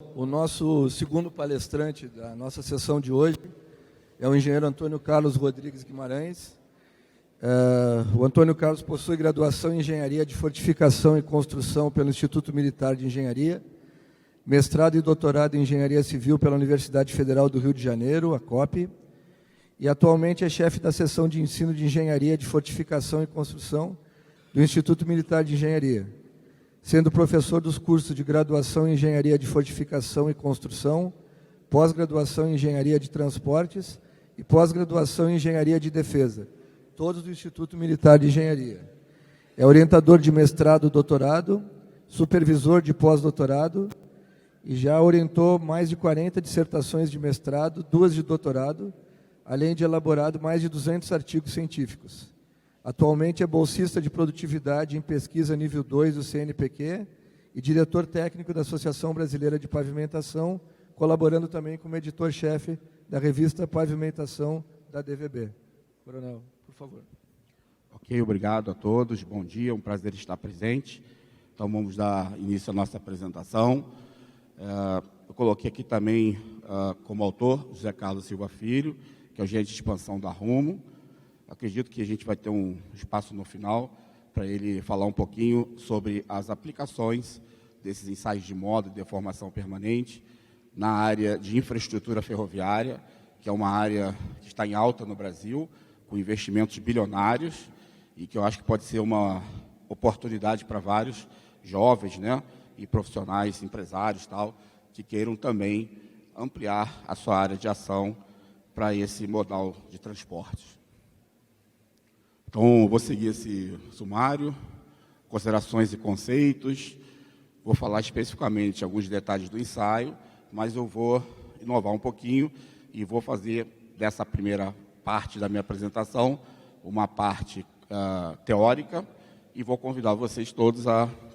O nosso segundo palestrante da nossa sessão de hoje é o engenheiro Antônio Carlos Rodrigues Guimarães. O Antônio Carlos possui graduação em Engenharia de Fortificação e Construção pelo Instituto Militar de Engenharia, mestrado e doutorado em Engenharia Civil pela Universidade Federal do Rio de Janeiro, a COP, e atualmente é chefe da seção de ensino de Engenharia de Fortificação e Construção do Instituto Militar de Engenharia, sendo professor dos cursos de graduação em Engenharia de Fortificação e Construção, pós-graduação em Engenharia de Transportes e pós-graduação em Engenharia de Defesa, todos do Instituto Militar de Engenharia. É orientador de mestrado e doutorado, supervisor de pós-doutorado e já orientou mais de 40 dissertações de mestrado, 2 de doutorado, além de elaborado mais de 200 artigos científicos. Atualmente é bolsista de produtividade em pesquisa nível 2 do CNPq e diretor técnico da Associação Brasileira de Pavimentação, colaborando também como editor-chefe da revista Pavimentação da DVB. Coronel, por favor. Ok, obrigado a todos. Bom dia, um prazer estar presente. Então, vamos dar início à nossa apresentação. Eu coloquei aqui também como autor José Carlos Silva Filho, que é o gerente de expansão da Rumo. Acredito que a gente vai ter um espaço no final para ele falar um pouquinho sobre as aplicações desses ensaios de modo de deformação permanente na área de infraestrutura ferroviária, que é uma área que está em alta no Brasil, com investimentos bilionários e que eu acho que pode ser uma oportunidade para vários jovens, né, e profissionais, empresários, tal, que queiram também ampliar a sua área de ação para esse modal de transportes. Então, vou seguir esse sumário, considerações e conceitos, vou falar especificamente alguns detalhes do ensaio, mas eu vou inovar um pouquinho e vou fazer dessa primeira parte da minha apresentação uma parte teórica e vou convidar vocês todos,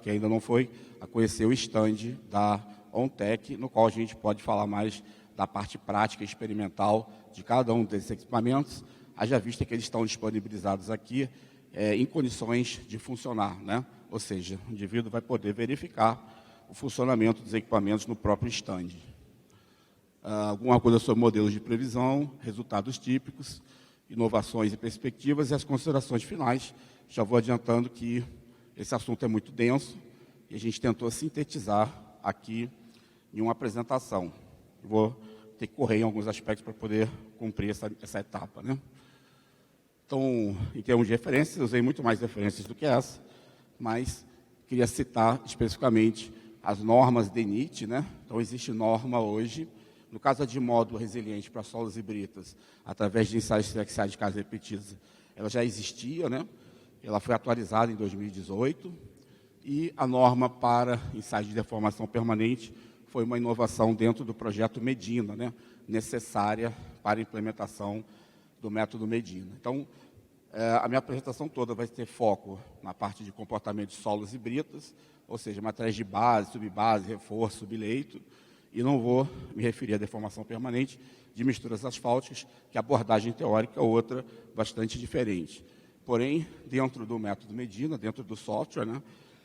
que ainda não foi, a conhecer o stand da OnTech, no qual a gente pode falar mais da parte prática e experimental de cada um desses equipamentos, haja vista que eles estão disponibilizados aqui em condições de funcionar, né? Ou seja, o indivíduo vai poder verificar o funcionamento dos equipamentos no próprio stand. Alguma coisa sobre modelos de previsão, resultados típicos, inovações e perspectivas e as considerações finais. Já vou adiantando que esse assunto é muito denso e a gente tentou sintetizar aqui em uma apresentação. Vou ter que correr em alguns aspectos para poder cumprir essa etapa, né? Então, em termos de referências, eu usei muito mais referências do que essa, mas queria citar especificamente as normas DENIT, né? Então, existe norma hoje, no caso de modo resiliente para solos e britas, através de ensaios sequenciais de cargas repetidas, ela já existia, né? Ela foi atualizada em 2018, e a norma para ensaios de deformação permanente foi uma inovação dentro do projeto Medina, né? Necessária para a implementação do método Medina. Então, a minha apresentação toda vai ter foco na parte de comportamento de solos e britas, ou seja, materiais de base, subbase, reforço, subleito, e não vou me referir à deformação permanente de misturas asfálticas, que a abordagem teórica é outra bastante diferente. Porém, dentro do método Medina, dentro do software, né,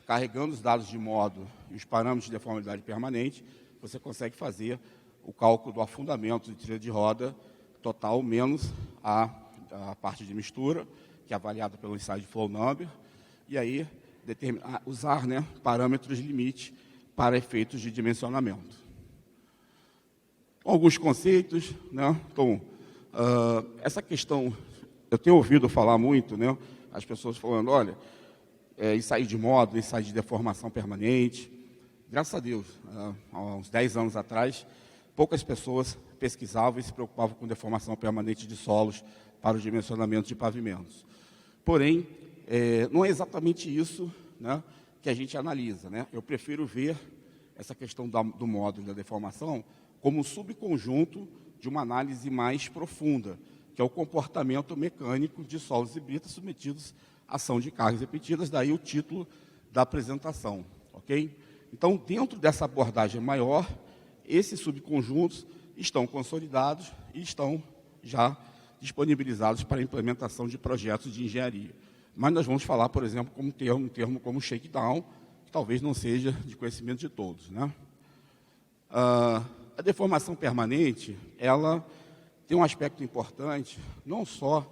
carregando os dados de modo e os parâmetros de deformidade permanente, você consegue fazer o cálculo do afundamento de trilha de roda total menos a parte de mistura, que é avaliada pelo ensaio de flow number, e aí usar, né, parâmetros limite para efeitos de dimensionamento. Alguns conceitos, né? Então, essa questão, eu tenho ouvido falar muito, né, as pessoas falando, olha, ensaio de modo, ensaio de deformação permanente. Graças a Deus, há uns 10 anos atrás, poucas pessoas pesquisavam e se preocupavam com deformação permanente de solos para o dimensionamento de pavimentos. Porém, não é exatamente isso, né, que a gente analisa, né? Eu prefiro ver essa questão do módulo da deformação como um subconjunto de uma análise mais profunda, que é o comportamento mecânico de solos e britas submetidos à ação de cargas repetidas, daí o título da apresentação, ok? Então, dentro dessa abordagem maior, esses subconjuntos estão consolidados e estão já disponibilizados para a implementação de projetos de engenharia. Mas nós vamos falar, por exemplo, um termo como shakedown, que talvez não seja de conhecimento de todos, né? A deformação permanente, ela tem um aspecto importante, não só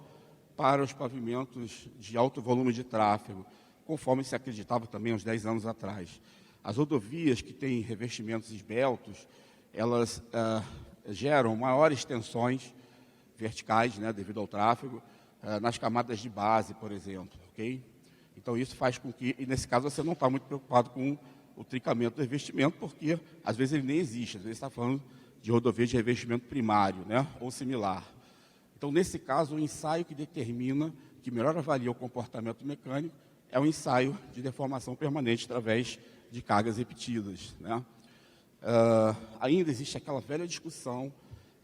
para os pavimentos de alto volume de tráfego, conforme se acreditava também uns 10 anos atrás. As rodovias que têm revestimentos esbeltos, elas geram maiores tensões verticais, né, devido ao tráfego, nas camadas de base, por exemplo. Okay? Então, isso faz com que, e nesse caso, você não está muito preocupado com o trincamento do revestimento, porque, às vezes, ele nem existe. Às vezes, está falando de rodovia de revestimento primário, né, ou similar. Então, nesse caso, o ensaio que determina, que melhor avalia o comportamento mecânico, é o ensaio de deformação permanente através de cargas repetidas, né? Ainda existe aquela velha discussão,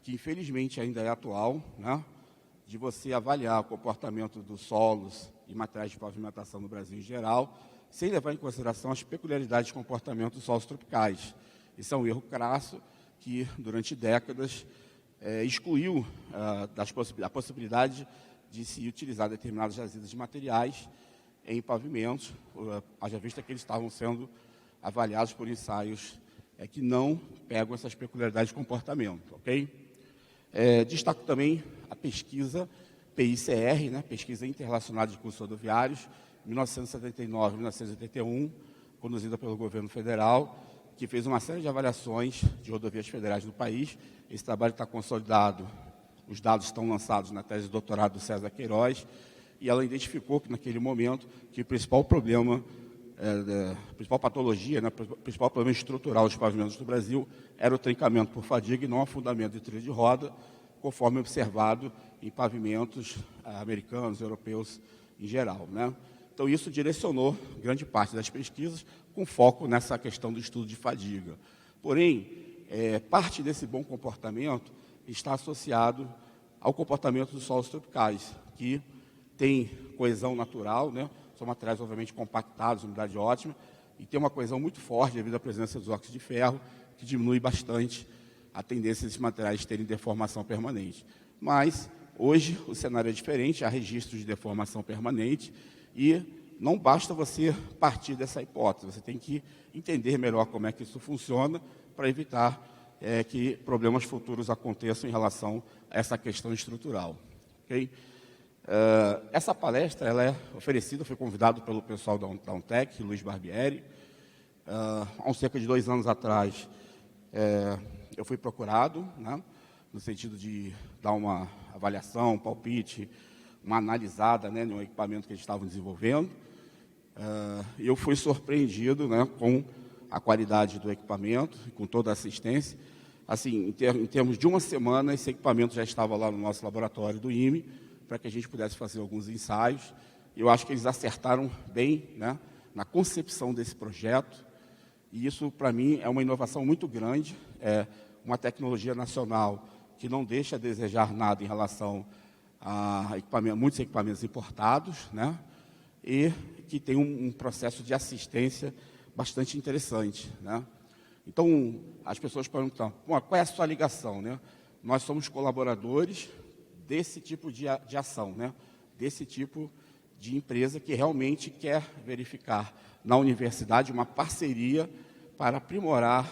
que infelizmente ainda é atual, né, de você avaliar o comportamento dos solos e materiais de pavimentação no Brasil em geral, sem levar em consideração as peculiaridades de comportamento dos solos tropicais. Isso é um erro crasso que, durante décadas, excluiu a possibilidade de se utilizar determinados jazidas de materiais em pavimentos, haja vista que eles estavam sendo avaliados por ensaios que não pegam essas peculiaridades de comportamento. Okay? Destaco também a pesquisa PICR, né, Pesquisa Interrelacionada de Cursos Rodoviários, 1979 1981, conduzida pelo governo federal, que fez uma série de avaliações de rodovias federais no país. Esse trabalho está consolidado, os dados estão lançados na tese de doutorado do César Queiroz, e ela identificou que, naquele momento, que o principal problema, a principal patologia, né, o principal problema estrutural dos pavimentos do Brasil era o trincamento por fadiga e não afundamento de trilho de roda, conforme observado em pavimentos americanos, europeus em geral, né? Então, isso direcionou grande parte das pesquisas com foco nessa questão do estudo de fadiga. Porém, parte desse bom comportamento está associado ao comportamento dos solos tropicais, que tem coesão natural, né? São materiais, obviamente, compactados, umidade ótima, e tem uma coesão muito forte devido à presença dos óxidos de ferro, que diminui bastante a tendência desses materiais terem deformação permanente. Mas, hoje, o cenário é diferente, há registros de deformação permanente, e não basta você partir dessa hipótese, você tem que entender melhor como é que isso funciona para evitar que problemas futuros aconteçam em relação a essa questão estrutural. Okay? Essa palestra ela é oferecida, foi convidado pelo pessoal da Untec, Luiz Barbieri. Há cerca de 2 anos atrás, eu fui procurado, né, no sentido de dar uma avaliação, um palpite, uma analisada, né, no equipamento que eles estavam desenvolvendo. Eu fui surpreendido, né, com a qualidade do equipamento, com toda a assistência. Assim, em termos de uma semana, esse equipamento já estava lá no nosso laboratório do IME, para que a gente pudesse fazer alguns ensaios. Eu acho que eles acertaram bem, né, na concepção desse projeto, e isso, para mim, é uma inovação muito grande, é uma tecnologia nacional que não deixa a desejar nada em relação a muitos equipamentos importados, né, e que tem um processo de assistência bastante interessante, né. Então, as pessoas perguntam, qual é a sua ligação, né? Nós somos colaboradores desse tipo de ação, né? Desse tipo de empresa que realmente quer verificar na universidade uma parceria para aprimorar,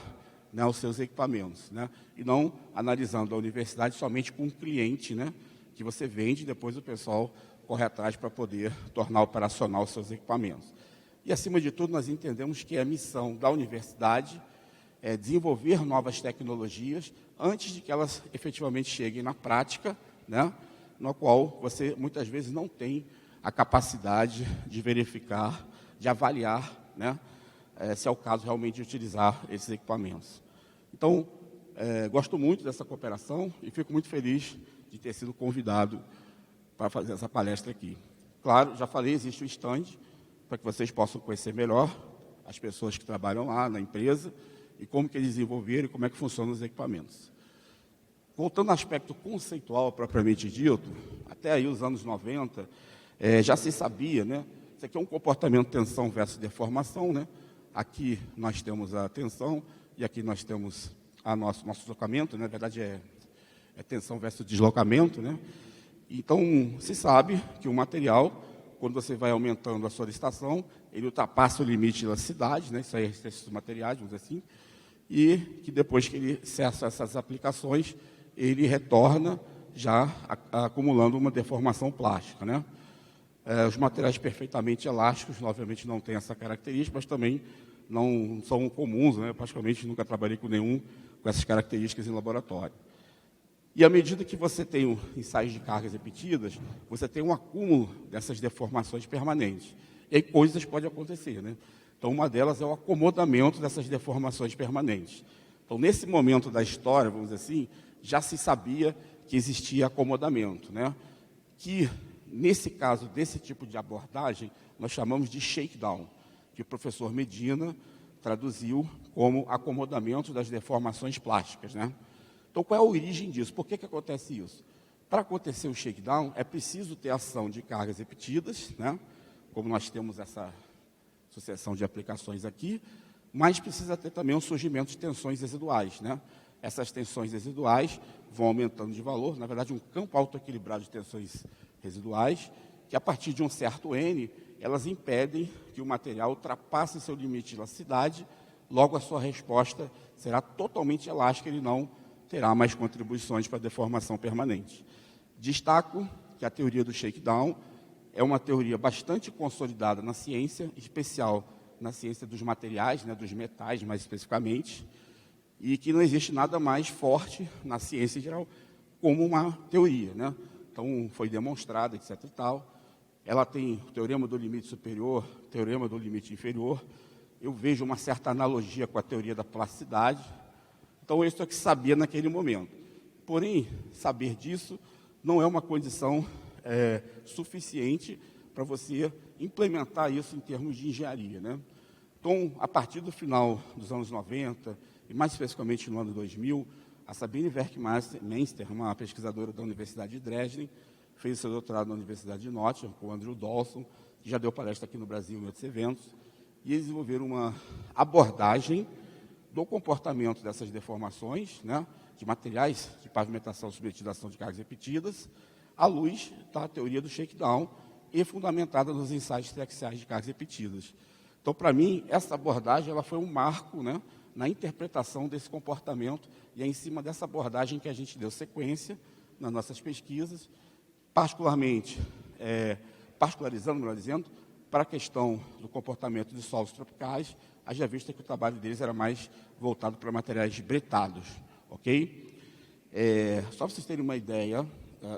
né, os seus equipamentos, né? E não analisando a universidade somente com um cliente, né, que você vende e depois o pessoal corre atrás para poder tornar operacional os seus equipamentos. E, acima de tudo, nós entendemos que a missão da universidade é desenvolver novas tecnologias antes de que elas efetivamente cheguem na prática, né, no qual você muitas vezes não tem a capacidade de verificar, de avaliar, né, se é o caso realmente de utilizar esses equipamentos. Então, gosto muito dessa cooperação e fico muito feliz de ter sido convidado para fazer essa palestra aqui. Claro, já falei, existe o stand, para que vocês possam conhecer melhor as pessoas que trabalham lá na empresa e como que eles desenvolveram e como é que funcionam os equipamentos. Voltando ao aspecto conceitual propriamente dito, até aí os anos 90, já se sabia, né? Isso aqui é um comportamento tensão versus deformação, né? Aqui nós temos a tensão e aqui nós temos nosso deslocamento, né? Na verdade é tensão versus deslocamento, né? Então, se sabe que o material, quando você vai aumentando a solicitação, ele ultrapassa o limite de elasticidade, né? Isso aí é resistência dos materiais, vamos dizer assim, e que depois que ele cessa essas aplicações, ele retorna já acumulando uma deformação plástica, né? Os materiais perfeitamente elásticos, obviamente, não têm essa característica, mas também não são comuns, né? Eu praticamente nunca trabalhei com nenhum com essas características em laboratório. E à medida que você tem ensaios de cargas repetidas, você tem um acúmulo dessas deformações permanentes. E aí coisas podem acontecer, né? Então, uma delas é o acomodamento dessas deformações permanentes. Então, nesse momento da história, vamos dizer assim, já se sabia que existia acomodamento, né? Que, nesse caso, desse tipo de abordagem, nós chamamos de shakedown, que o professor Medina traduziu como acomodamento das deformações plásticas, né? Então, qual é a origem disso? Por que acontece isso? Para acontecer o shakedown, é preciso ter ação de cargas repetidas, né? Como nós temos essa sucessão de aplicações aqui, mas precisa ter também um surgimento de tensões residuais, né? Essas tensões residuais vão aumentando de valor, na verdade, um campo autoequilibrado de tensões residuais, que a partir de um certo N, elas impedem que o material ultrapasse seu limite de elasticidade, logo a sua resposta será totalmente elástica, ele não terá mais contribuições para a deformação permanente. Destaco que a teoria do shakedown é uma teoria bastante consolidada na ciência, em especial na ciência dos materiais, né, dos metais mais especificamente, e que não existe nada mais forte na ciência em geral como uma teoria, né? Então, foi demonstrada, etc. e tal. Ela tem o teorema do limite superior, teorema do limite inferior. Eu vejo uma certa analogia com a teoria da plasticidade. Então, isso é o que sabia naquele momento. Porém, saber disso não é uma condição suficiente para você implementar isso em termos de engenharia, né? Então, a partir do final dos anos 90, e mais especificamente no ano 2000, a Sabine Werkmeister, uma pesquisadora da Universidade de Dresden, fez seu doutorado na Universidade de Nottingham, com o Andrew Dawson, que já deu palestra aqui no Brasil em outros eventos, e eles desenvolveram uma abordagem do comportamento dessas deformações, né, de materiais de pavimentação submetidos à ação de cargas repetidas, à luz da teoria do shakedown e fundamentada nos ensaios triaxiais de cargas repetidas. Então, para mim, essa abordagem ela foi um marco, né, na interpretação desse comportamento, e é em cima dessa abordagem que a gente deu sequência nas nossas pesquisas, particularizando, melhor dizendo, para a questão do comportamento de solos tropicais, haja vista que o trabalho deles era mais voltado para materiais bretados, ok? Só para vocês terem uma ideia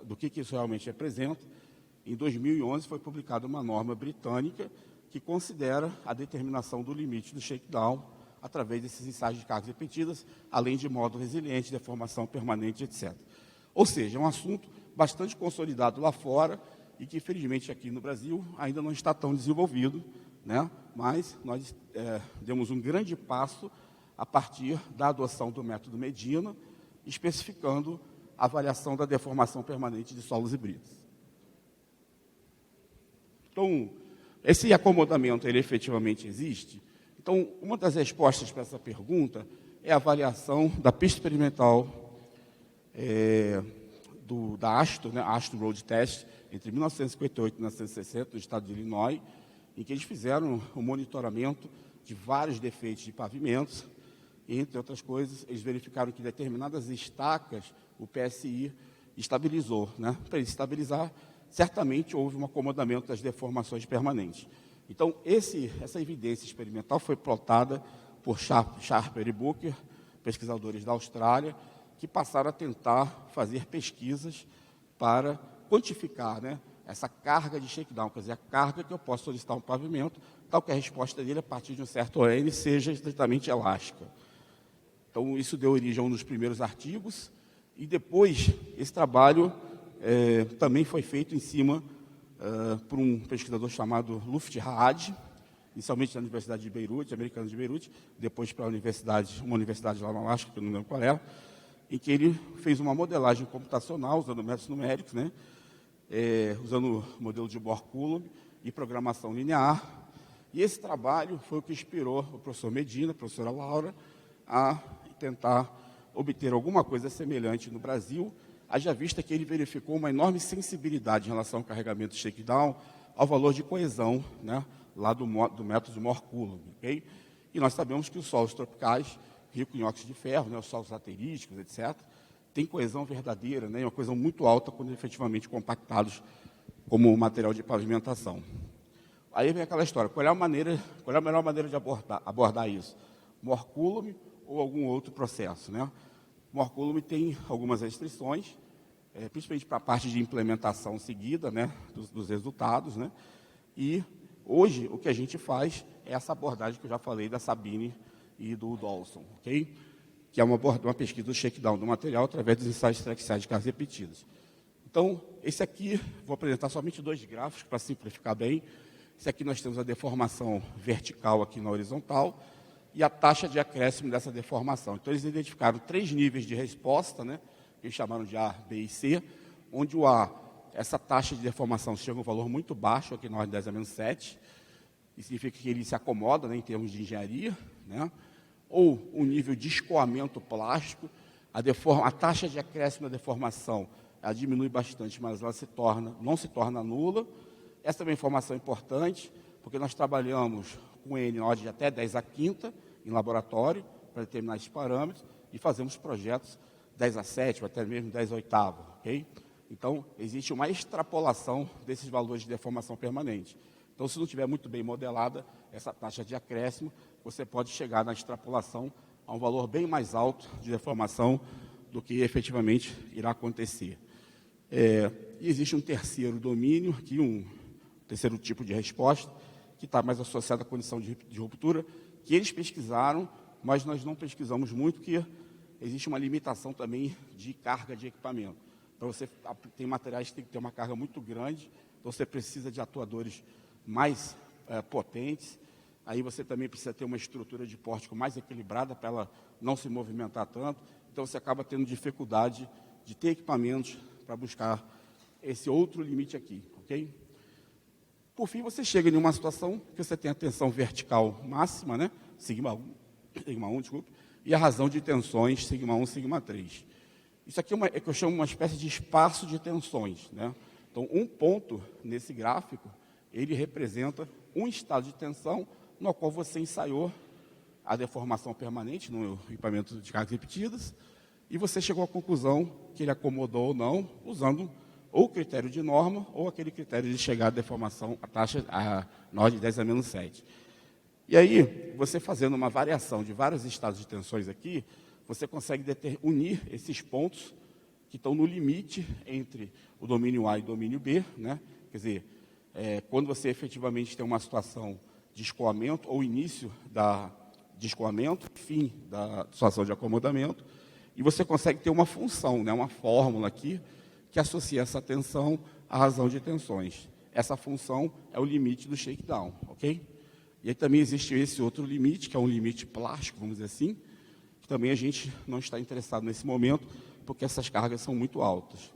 do que isso realmente representa, em 2011 foi publicada uma norma britânica que considera a determinação do limite do shakedown através desses ensaios de cargas repetidas, além de modo resiliente, deformação permanente, etc. Ou seja, é um assunto bastante consolidado lá fora e que, infelizmente, aqui no Brasil ainda não está tão desenvolvido, né? Mas nós demos um grande passo a partir da adoção do método Medina, especificando a avaliação da deformação permanente de solos híbridos. Então, esse acomodamento, ele efetivamente existe? Então, uma das respostas para essa pergunta é a avaliação da pista experimental da AASHTO, né, AASHTO Road Test, entre 1958 e 1960, no estado de Illinois, em que eles fizeram um monitoramento de vários defeitos de pavimentos, e, entre outras coisas, eles verificaram que determinadas estacas, o PSI estabilizou, né? Para ele estabilizar, certamente houve um acomodamento das deformações permanentes. Então, essa evidência experimental foi plotada por Sharper e Booker, pesquisadores da Austrália, que passaram a tentar fazer pesquisas para quantificar, né, essa carga de shakedown, quer dizer, a carga que eu posso solicitar um pavimento, tal que a resposta dele, a partir de um certo N, seja estritamente elástica. Então, isso deu origem a um dos primeiros artigos, e depois, esse trabalho também foi feito em cima por um pesquisador chamado Lufti Haad, inicialmente na Universidade de Beirute, americana de Beirute, depois para uma universidade lá no Alasca, que eu não lembro qual era, em que ele fez uma modelagem computacional, usando métodos numéricos, né, usando o modelo de Bohr-Coulomb e programação linear. E esse trabalho foi o que inspirou o professor Medina, a professora Laura, a tentar obter alguma coisa semelhante no Brasil, haja vista que ele verificou uma enorme sensibilidade em relação ao carregamento shakedown, ao valor de coesão, né, lá do método Bohr-Coulomb, ok? E nós sabemos que os solos tropicais rico em óxido de ferro, né, os solos lateríticos, etc., tem coesão verdadeira, né, uma coesão muito alta quando efetivamente compactados como material de pavimentação. Aí vem aquela história, qual é a melhor maneira de abordar isso? Morcúlume ou algum outro processo, né? Morcúlume tem algumas restrições, principalmente para a parte de implementação seguida, né, dos resultados, né? E hoje o que a gente faz é essa abordagem que eu já falei da Sabine e do Dawson, ok? Que é uma pesquisa do shakedown do material através dos ensaios traxiais de cargas repetidas. Então, esse aqui, vou apresentar somente 2 gráficos para simplificar bem. Esse aqui nós temos a deformação vertical aqui na horizontal e a taxa de acréscimo dessa deformação. Então, eles identificaram 3 níveis de resposta, né, que eles chamaram de A, B e C, onde o A, essa taxa de deformação chega a um valor muito baixo, aqui na ordem 10 a menos 7, isso significa que ele se acomoda, né, em termos de engenharia, né, ou um nível de escoamento plástico, a taxa de acréscimo da deformação ela diminui bastante, mas ela não se torna nula. Essa é uma informação importante, porque nós trabalhamos com N na ordem de até 10 a quinta em laboratório, para determinar esses parâmetros, e fazemos projetos 10 a 7, ou até mesmo 10 a oitava, ok? Então, existe uma extrapolação desses valores de deformação permanente. Então, se não estiver muito bem modelada essa taxa de acréscimo, você pode chegar na extrapolação a um valor bem mais alto de deformação do que efetivamente irá acontecer. E existe um terceiro domínio, aqui um terceiro tipo de resposta, que está mais associado à condição de ruptura, que eles pesquisaram, mas nós não pesquisamos muito, porque existe uma limitação também de carga de equipamento. Para você tem materiais que tem que ter uma carga muito grande, então você precisa de atuadores mais potentes, aí você também precisa ter uma estrutura de pórtico mais equilibrada para ela não se movimentar tanto, então você acaba tendo dificuldade de ter equipamentos para buscar esse outro limite aqui, ok? Por fim, você chega em uma situação que você tem a tensão vertical máxima, né? Sigma 1, desculpe, e a razão de tensões sigma 1, sigma 3. Isso aqui é que eu chamo uma espécie de espaço de tensões, né? Então, um ponto nesse gráfico, ele representa um estado de tensão no qual você ensaiou a deformação permanente no equipamento de cargas repetidas, e você chegou à conclusão que ele acomodou ou não, usando ou o critério de norma, ou aquele critério de chegar à deformação, a taxa, na ordem de 10 a menos 7. E aí, você fazendo uma variação de vários estados de tensões aqui, você consegue unir esses pontos que estão no limite entre o domínio A e o domínio B, né? Quer dizer, quando você efetivamente tem uma situação de escoamento, ou início de escoamento, fim da situação de acomodamento, e você consegue ter uma função, né, uma fórmula aqui, que associa essa tensão à razão de tensões. Essa função é o limite do shakedown, ok? E aí também existe esse outro limite, que é um limite plástico, vamos dizer assim, que também a gente não está interessado nesse momento, porque essas cargas são muito altas.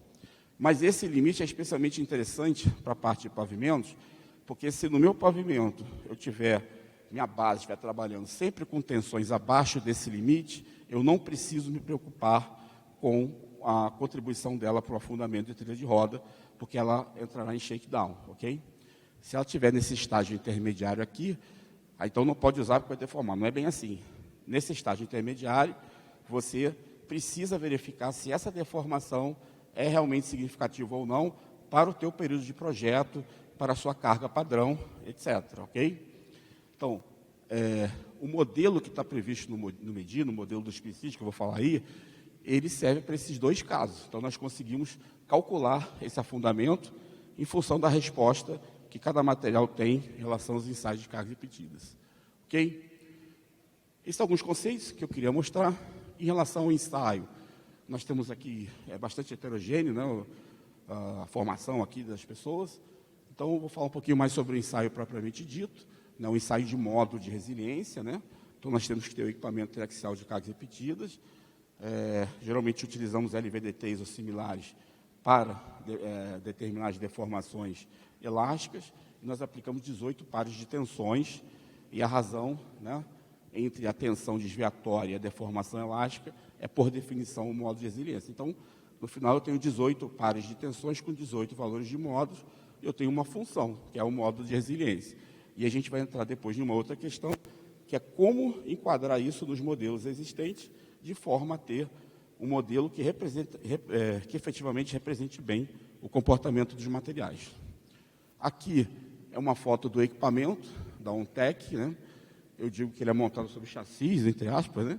Mas esse limite é especialmente interessante para a parte de pavimentos, porque se no meu pavimento eu minha base estiver trabalhando sempre com tensões abaixo desse limite, eu não preciso me preocupar com a contribuição dela para o afundamento de trilha de roda, porque ela entrará em shakedown, ok? Se ela estiver nesse estágio intermediário aqui, então não pode usar porque vai deformar. Não é bem assim. Nesse estágio intermediário, você precisa verificar se essa deformação é realmente significativa ou não para o teu período de projeto, para a sua carga padrão, etc. Ok? Então, o modelo que está previsto no MEDI, no modelo do SPCIT, que eu vou falar aí, ele serve para esses 2 casos. Então, nós conseguimos calcular esse afundamento em função da resposta que cada material tem em relação aos ensaios de cargas repetidas. Ok? Esses são alguns conceitos que eu queria mostrar. Em relação ao ensaio, nós temos aqui, bastante heterogêneo, né, a formação aqui das pessoas. Então, eu vou falar um pouquinho mais sobre o ensaio propriamente dito, né, o ensaio de módulo de resiliência, né? Então, nós temos que ter o equipamento triaxial de cargas repetidas. Geralmente, utilizamos LVDTs ou similares para determinar as deformações elásticas. E nós aplicamos 18 pares de tensões, e a razão, né, entre a tensão desviatória e a deformação elástica é, por definição, o modo de resiliência. Então, no final, eu tenho 18 pares de tensões com 18 valores de módulos, e eu tenho uma função, que é o módulo de resiliência. E a gente vai entrar depois em uma outra questão, que é como enquadrar isso nos modelos existentes, de forma a ter um modelo que efetivamente represente bem o comportamento dos materiais. Aqui é uma foto do equipamento, da OnTech, né? Eu digo que ele é montado sobre chassis, entre aspas, né?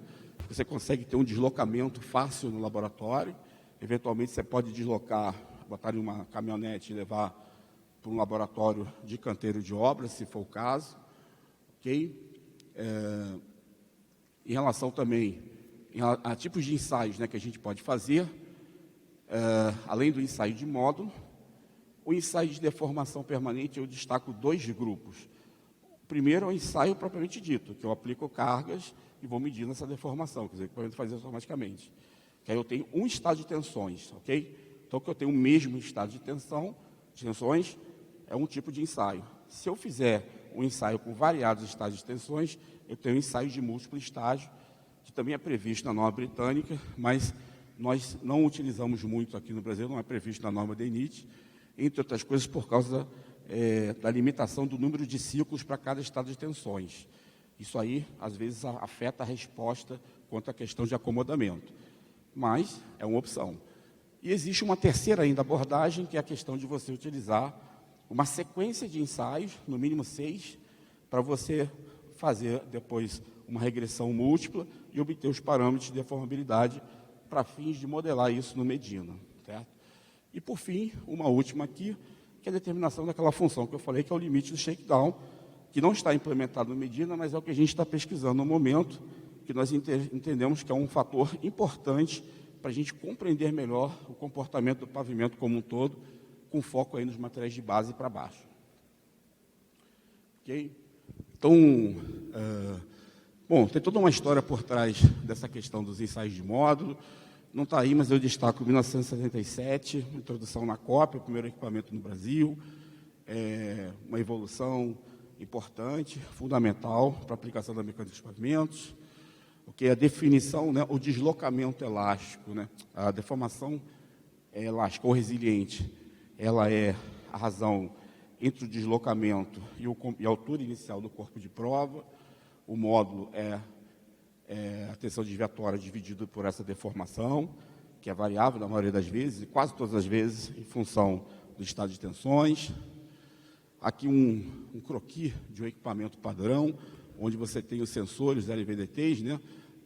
Você consegue ter um deslocamento fácil no laboratório. Eventualmente, você pode deslocar, botar em uma caminhonete e levar para um laboratório de canteiro de obras, se for o caso. Ok? Em relação também a tipos de ensaios, né, que a gente pode fazer, além do ensaio de módulo, o ensaio de deformação permanente, eu destaco 2 grupos. O primeiro é o ensaio propriamente dito, que eu aplico cargas e vou medindo essa deformação, quer dizer, o equipamento faz isso automaticamente. Que aí eu tenho um estado de tensões, ok? Então, que eu tenho o mesmo estado de tensões, é um tipo de ensaio. Se eu fizer um ensaio com variados estados de tensões, eu tenho um ensaio de múltiplo estágio, que também é previsto na norma britânica, mas nós não utilizamos muito aqui no Brasil, não é previsto na norma DENIT, entre outras coisas por causa da limitação do número de ciclos para cada estado de tensões. Isso aí, às vezes, afeta a resposta quanto à questão de acomodamento, mas é uma opção. E existe uma terceira ainda abordagem, que é a questão de você utilizar uma sequência de ensaios, no mínimo 6, para você fazer depois uma regressão múltipla e obter os parâmetros de deformabilidade para fins de modelar isso no Medina. Certo? E, por fim, uma última aqui, que é a determinação daquela função que eu falei, que é o limite do shakedown, que não está implementado no Medina, mas é o que a gente está pesquisando no momento, que nós entendemos que é um fator importante para a gente compreender melhor o comportamento do pavimento como um todo, com foco aí nos materiais de base para baixo. Ok? Então, bom, tem toda uma história por trás dessa questão dos ensaios de módulo. Não está aí, mas eu destaco 1977, introdução na COP, o primeiro equipamento no Brasil, uma evolução importante, fundamental para a aplicação da mecânica dos pavimentos, a definição, né, o deslocamento elástico, né, a deformação elástica ou resiliente, ela é a razão entre o deslocamento e a altura inicial do corpo de prova. O módulo é a tensão desviatória dividida por essa deformação, que é variável na maioria das vezes, e quase todas as vezes, em função do estado de tensões. Aqui um croquis de um equipamento padrão, onde você tem os sensores LVDTs, né,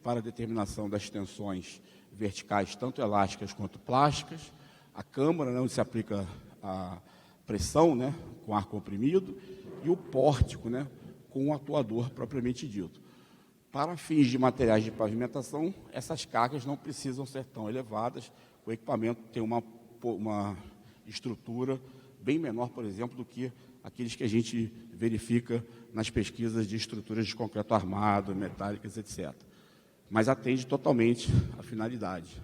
para a determinação das tensões verticais, tanto elásticas quanto plásticas. A câmara, né, onde se aplica a pressão, né, com ar comprimido, e o pórtico, né, com o atuador propriamente dito. Para fins de materiais de pavimentação, essas cargas não precisam ser tão elevadas. O equipamento tem uma estrutura bem menor, por exemplo, do que aqueles que a gente verifica nas pesquisas de estruturas de concreto armado, metálicas, etc. Mas atende totalmente à finalidade.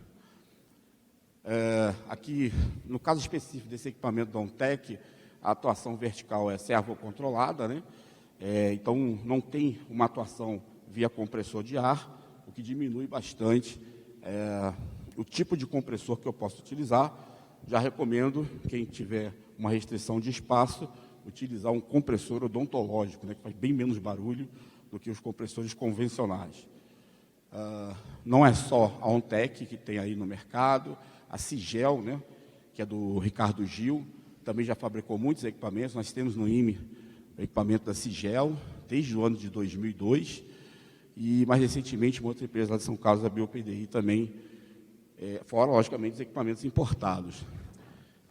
Aqui, no caso específico desse equipamento da OnTech, a atuação vertical é servocontrolada, né? Então, não tem uma atuação via compressor de ar, o que diminui bastante o tipo de compressor que eu posso utilizar. Já recomendo, quem tiver uma restrição de espaço, utilizar um compressor odontológico, né, que faz bem menos barulho do que os compressores convencionais. Não é só a OnTech que tem aí no mercado, a Sigel, né, que é do Ricardo Gil, também já fabricou muitos equipamentos. Nós temos no IME o equipamento da Sigel, desde o ano de 2002, e mais recentemente uma outra empresa lá de São Carlos, a BioPDI, também, fora, logicamente, os equipamentos importados.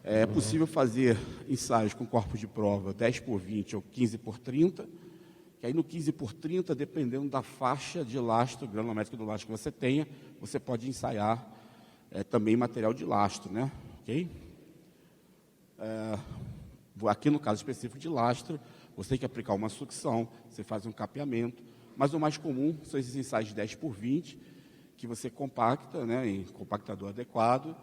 É possível fazer ensaios com corpos de prova 10 por 20 ou 15 por 30, que aí no 15 por 30, dependendo da faixa de lastro, granulométrica do lastro que você tenha, você pode ensaiar também material de lastro, né? Ok? Aqui no caso específico de lastro, você tem que aplicar uma sucção, você faz um capeamento, mas o mais comum são esses ensaios de 10 por 20, que você compacta, né, em compactador adequado,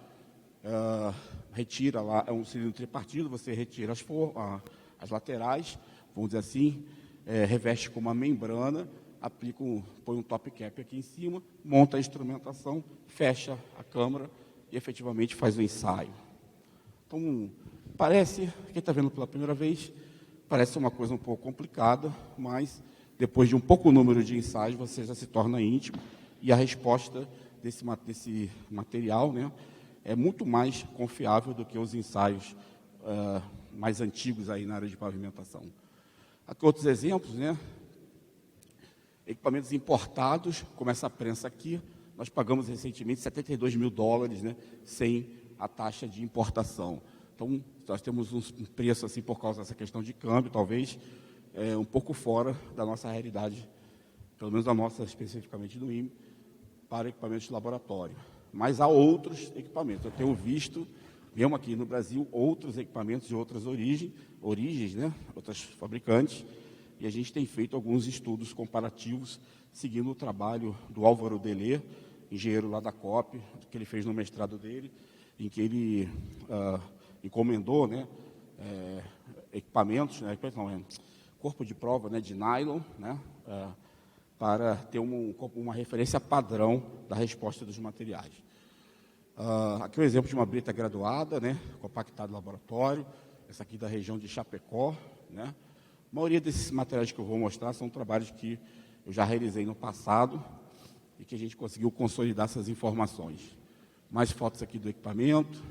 retira lá, é um cilindro tripartido, você retira as laterais, vamos dizer assim, reveste com uma membrana, põe um top cap aqui em cima, monta a instrumentação, fecha a câmara e efetivamente faz o ensaio. Então, parece, quem está vendo pela primeira vez, parece uma coisa um pouco complicada, mas depois de um pouco número de ensaios, você já se torna íntimo, e a resposta desse material, né, é muito mais confiável do que os ensaios mais antigos aí na área de pavimentação. Aqui outros exemplos, né? Equipamentos importados, como essa prensa aqui, nós pagamos recentemente $72 mil, né, sem a taxa de importação. Então, nós temos um preço, assim, por causa dessa questão de câmbio, talvez, um pouco fora da nossa realidade, pelo menos da nossa, especificamente do IME, para equipamentos de laboratório. Mas há outros equipamentos. Eu tenho visto, mesmo aqui no Brasil, outros equipamentos de outras origens, né, outras fabricantes, e a gente tem feito alguns estudos comparativos, seguindo o trabalho do Álvaro Delê, engenheiro lá da COP, que ele fez no mestrado dele, em que ele encomendou, né, equipamentos, né, corpo de prova, né, de nylon, né, para ter uma referência padrão da resposta dos materiais. Aqui é um exemplo de uma brita graduada, né, compactada laboratório, essa aqui da região de Chapecó, né. A maioria desses materiais que eu vou mostrar são trabalhos que eu já realizei no passado e que a gente conseguiu consolidar essas informações. Mais fotos aqui do equipamento.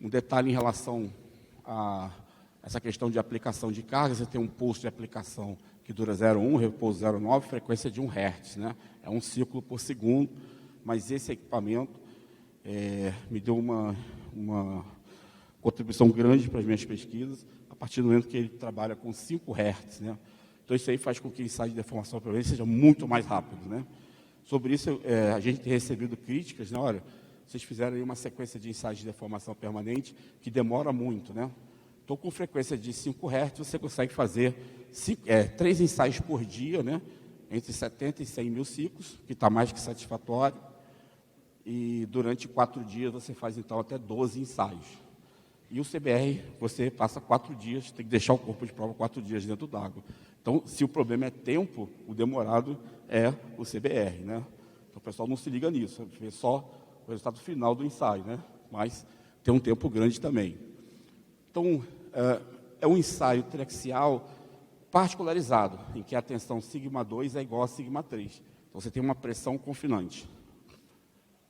Um detalhe em relação a essa questão de aplicação de carga, você tem um pulso de aplicação que dura 0,1, repouso 0,9, frequência de 1 Hz, né? É um ciclo por segundo, mas esse equipamento me deu uma contribuição grande para as minhas pesquisas, a partir do momento que ele trabalha com 5 Hz, né? Então, isso aí faz com que o ensaio de deformação permanente seja muito mais rápido, né? Sobre isso, a gente tem recebido críticas, né? Olha, vocês fizeram aí uma sequência de ensaios de deformação permanente que demora muito, né? Então, com frequência de 5 Hz, você consegue fazer 3 ensaios por dia, né? Entre 70 e 100 mil ciclos, que está mais que satisfatório. E durante 4 dias, você faz, então, até 12 ensaios. E o CBR, você passa 4 dias, tem que deixar o corpo de prova 4 dias dentro d'água. Então, se o problema é tempo, o demorado é o CBR, né? Então, o pessoal não se liga nisso, vê só o resultado final do ensaio, né? Mas tem um tempo grande também. Então, é um ensaio triaxial particularizado, em que a tensão sigma 2 é igual a sigma 3. Então, você tem uma pressão confinante.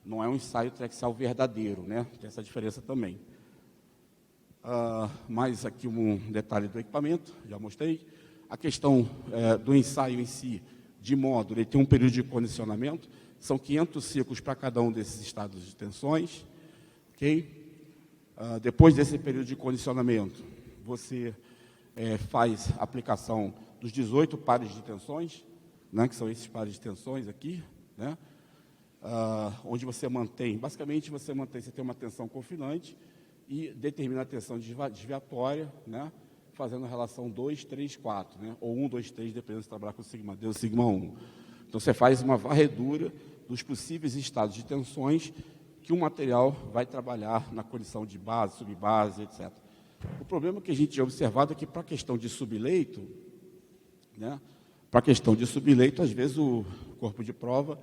Não é um ensaio triaxial verdadeiro, né? Tem essa diferença também. Mais aqui um detalhe do equipamento, já mostrei. A questão do ensaio em si, de módulo, ele tem um período de condicionamento, são 500 ciclos para cada um desses estados de tensões. Ok? Depois desse período de condicionamento, você faz a aplicação dos 18 pares de tensões, né, que são esses pares de tensões aqui, né, onde você mantém, basicamente você tem uma tensão confinante e determina a tensão desviatória, né, fazendo a relação 2, 3, 4, né, ou 1, 2, 3, dependendo se trabalhar com sigma D ou sigma 1. Então, você faz uma varredura dos possíveis estados de tensões que o material vai trabalhar na condição de base, subbase, etc. O problema que a gente tinha observado é que, para a questão de subleito, né, para a questão de subleito, às vezes o corpo de prova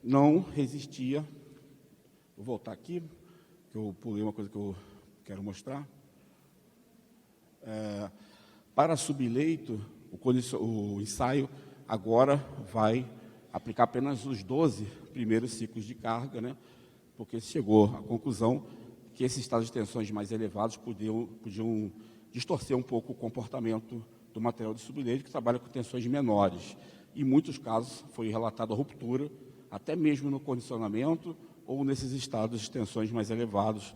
não resistia. Vou voltar aqui, que eu pulei uma coisa que eu quero mostrar. Para subleito, o ensaio agora vai aplicar apenas os 12 primeiros ciclos de carga, né? Porque chegou à conclusão que esses estados de tensões mais elevados podiam distorcer um pouco o comportamento do material de subleito, que trabalha com tensões menores. Em muitos casos, foi relatada a ruptura, até mesmo no condicionamento ou nesses estados de tensões mais elevados,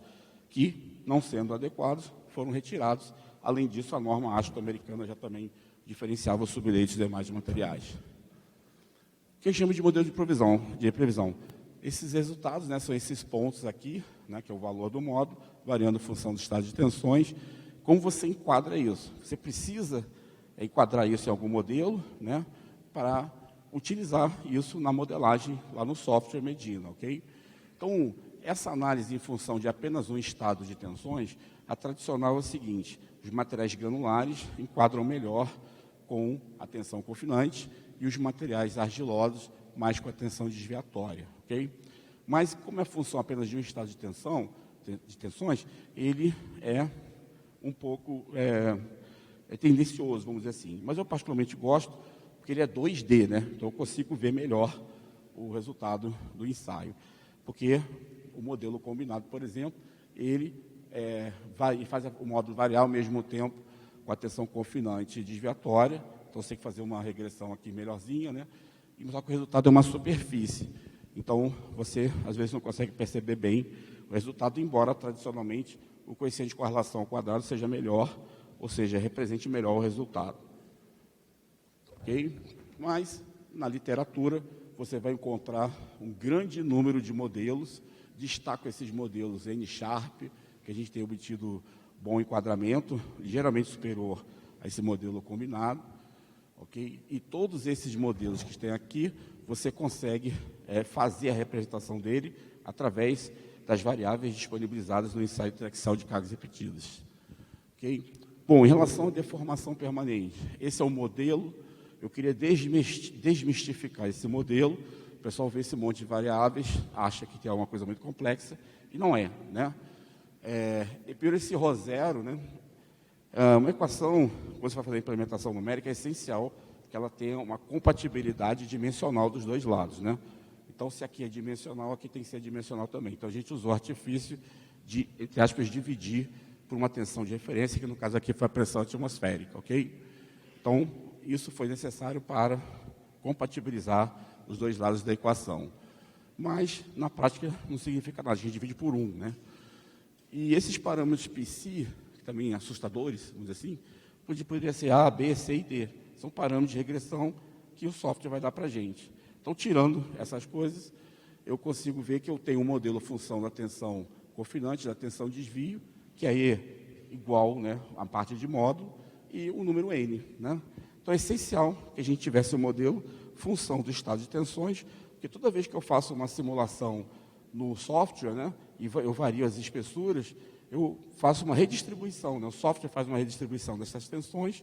que, não sendo adequados, foram retirados. Além disso, a norma ASTO americana já também diferenciava os subleitos dos demais materiais. O que eu chamo de modelo de previsão. Esses resultados, né, são esses pontos aqui, né, que é o valor do módulo, variando em função do estado de tensões. Como você enquadra isso? Você precisa enquadrar isso em algum modelo, né, para utilizar isso na modelagem lá no software Medina, ok? Então, essa análise em função de apenas um estado de tensões, a tradicional é o seguinte: os materiais granulares enquadram melhor com a tensão confinante e os materiais argilosos mais com a tensão desviatória, ok? Mas, como é função apenas de um estado de tensões, ele é um pouco tendencioso, vamos dizer assim. Mas eu particularmente gosto, porque ele é 2D, né? Então eu consigo ver melhor o resultado do ensaio. Porque o modelo combinado, por exemplo, ele faz o módulo variar ao mesmo tempo com a tensão confinante e desviatória. Então você tem que fazer uma regressão aqui melhorzinha, né? E só que o resultado é uma superfície. Então você, às vezes, não consegue perceber bem o resultado, embora tradicionalmente o coeficiente de correlação ao quadrado seja melhor, ou seja, represente melhor o resultado. Ok? Mas, na literatura, você vai encontrar um grande número de modelos. Destaco esses modelos N-Sharp, que a gente tem obtido bom enquadramento, geralmente superior a esse modelo combinado. Okay? E todos esses modelos que tem aqui, você consegue fazer a representação dele através das variáveis disponibilizadas no ensaio triaxial de cargas repetidas. Okay? Bom, em relação à deformação permanente, esse é o modelo. Eu queria desmistificar esse modelo. O pessoal vê esse monte de variáveis, acha que tem alguma coisa muito complexa, e não é, né? E por esse ρ zero, né? Uma equação, quando você vai fazer a implementação numérica, é essencial que ela tenha uma compatibilidade dimensional dos dois lados, né? Então, se aqui é dimensional, aqui tem que ser dimensional também. Então, a gente usou o artifício de, entre aspas, dividir por uma tensão de referência, que no caso aqui foi a pressão atmosférica, ok? Então, isso foi necessário para compatibilizar os dois lados da equação. Mas, na prática, não significa nada, a gente divide por 1, né? E esses parâmetros psi, que também assustadores, vamos dizer assim, poderia ser A, B, C e D. São parâmetros de regressão que o software vai dar para a gente. Então, tirando essas coisas, eu consigo ver que eu tenho um modelo função da tensão confinante, da tensão desvio, que é E igual, né, a parte de módulo, e o número N, né? Então, é essencial que a gente tivesse um modelo função do estado de tensões, porque toda vez que eu faço uma simulação no software, né, e eu vario as espessuras, eu faço uma redistribuição, né? O software faz uma redistribuição dessas tensões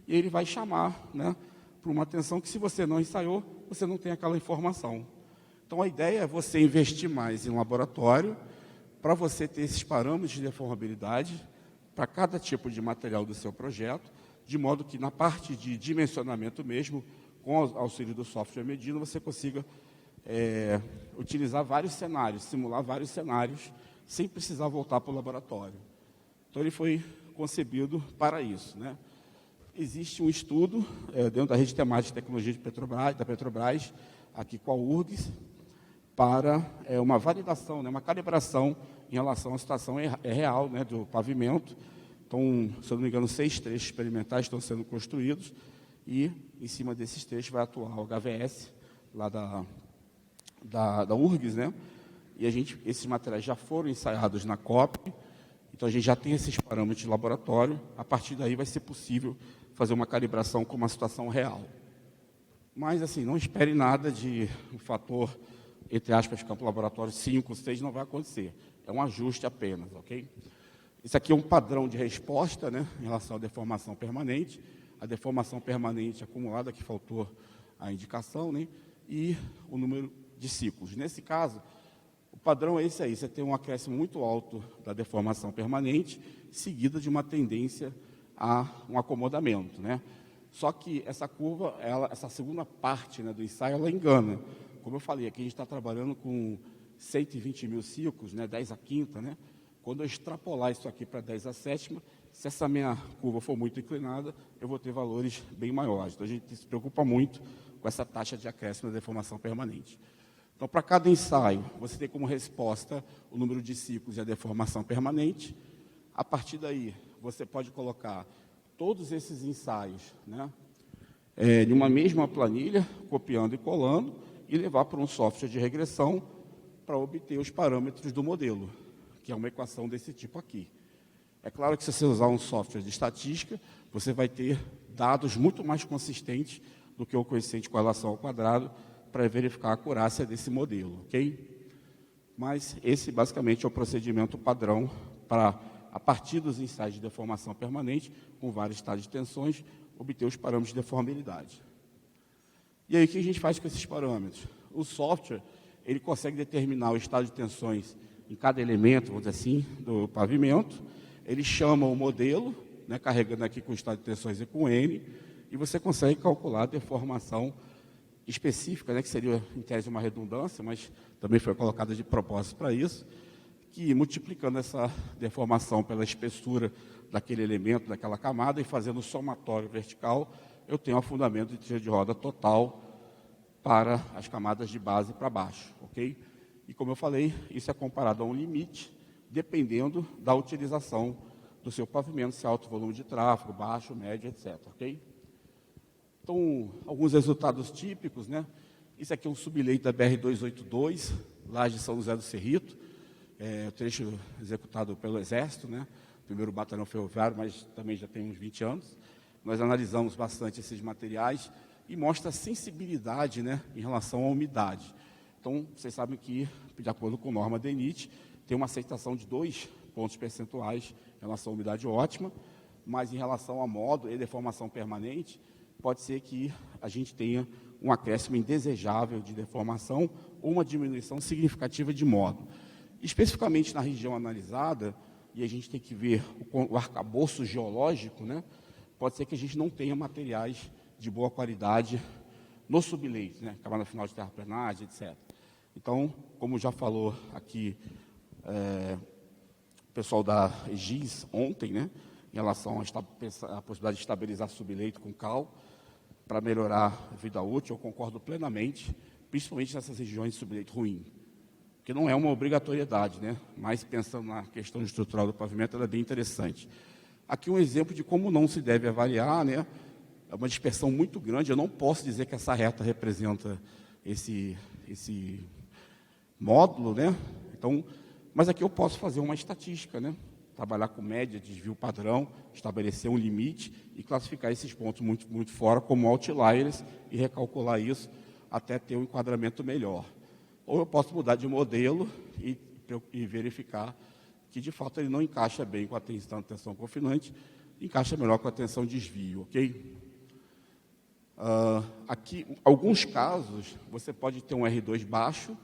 e ele vai chamar, né, para uma tensão que, se você não ensaiou, você não tem aquela informação. Então, a ideia é você investir mais em laboratório para você ter esses parâmetros de deformabilidade para cada tipo de material do seu projeto, de modo que, na parte de dimensionamento mesmo, com o auxílio do software medindo, você consiga utilizar vários cenários, simular vários cenários, sem precisar voltar para o laboratório. Então, ele foi concebido para isso, né? Existe um estudo dentro da rede temática de tecnologia da Petrobras, aqui com a URGS, para uma validação, né, uma calibração em relação à situação real, né, do pavimento. Então, se eu não me engano, 6 trechos experimentais estão sendo construídos e, em cima desses trechos, vai atuar o HVS, lá da URGS, né? E esses materiais já foram ensaiados na COP, então a gente já tem esses parâmetros de laboratório. A partir daí vai ser possível fazer uma calibração com uma situação real. Mas, assim, não espere nada de um fator, entre aspas, campo laboratório 5, 6, não vai acontecer. É um ajuste apenas, ok? Isso aqui é um padrão de resposta, né, em relação à deformação permanente. A deformação permanente acumulada, que faltou a indicação, né, e o número de ciclos. Nesse caso, o padrão é esse aí. Você tem um acréscimo muito alto da deformação permanente, seguida de uma tendência a um acomodamento, né? Só que essa curva, essa segunda parte, né, do ensaio, ela engana. Como eu falei, aqui a gente está trabalhando com 120 mil ciclos, né, 10 a quinta, né? Quando eu extrapolar isso aqui para 10 a sétima, se essa minha curva for muito inclinada, eu vou ter valores bem maiores. Então, a gente se preocupa muito com essa taxa de acréscimo da deformação permanente. Então, para cada ensaio, você tem como resposta o número de ciclos e a deformação permanente. A partir daí, você pode colocar todos esses ensaios, né, em uma mesma planilha, copiando e colando, e levar para um software de regressão para obter os parâmetros do modelo, que é uma equação desse tipo aqui. É claro que, se você usar um software de estatística, você vai ter dados muito mais consistentes do que o coeficiente de correlação ao quadrado para verificar a acurácia desse modelo, ok? Mas esse, basicamente, é o procedimento padrão para, a partir dos ensaios de deformação permanente, com vários estados de tensões, obter os parâmetros de deformabilidade. E aí, o que a gente faz com esses parâmetros? O software, ele consegue determinar o estado de tensões em cada elemento, vamos dizer assim, do pavimento. Ele chama o modelo, né, carregando aqui com o estado de tensões e com N, e você consegue calcular a deformação específica, né, que seria, em tese, uma redundância, mas também foi colocada de propósito para isso, que multiplicando essa deformação pela espessura daquele elemento, daquela camada, e fazendo o somatório vertical, eu tenho um afundamento de tiro de roda total para as camadas de base para baixo, ok? E como eu falei, isso é comparado a um limite, dependendo da utilização do seu pavimento, se é alto volume de tráfego, baixo, médio, etc, ok? Então, alguns resultados típicos, né? Isso aqui é um subleito da BR-282, lá de São José do Cerrito, trecho executado pelo Exército, né? Primeiro batalhão ferroviário, mas também já tem uns 20 anos. Nós analisamos bastante esses materiais e mostra a sensibilidade, né, em relação à umidade. Então, vocês sabem que, de acordo com a norma DENIT, tem uma aceitação de 2 pontos percentuais em relação à umidade ótima, mas em relação a módulo e deformação permanente, pode ser que a gente tenha um acréscimo indesejável de deformação ou uma diminuição significativa de módulo. Especificamente na região analisada, e a gente tem que ver o arcabouço geológico, né, pode ser que a gente não tenha materiais de boa qualidade no subleito, né, camada final de terraplenagem, etc. Então, como já falou aqui o pessoal da EGIS ontem, né, em relação à possibilidade de estabilizar subleito com cal, para melhorar a vida útil, eu concordo plenamente, principalmente nessas regiões de subleito ruim, que não é uma obrigatoriedade, né, mas pensando na questão estrutural do pavimento, ela é bem interessante. Aqui um exemplo de como não se deve avaliar, né, é uma dispersão muito grande, eu não posso dizer que essa reta representa esse módulo, né, então, mas aqui eu posso fazer uma estatística, né, trabalhar com média, desvio padrão, estabelecer um limite e classificar esses pontos muito fora como outliers e recalcular isso até ter um enquadramento melhor. Ou eu posso mudar de modelo e verificar que, de fato, ele não encaixa bem com a tensão confinante, encaixa melhor com a tensão desvio, ok? Aqui, alguns casos, você pode ter um R2 baixo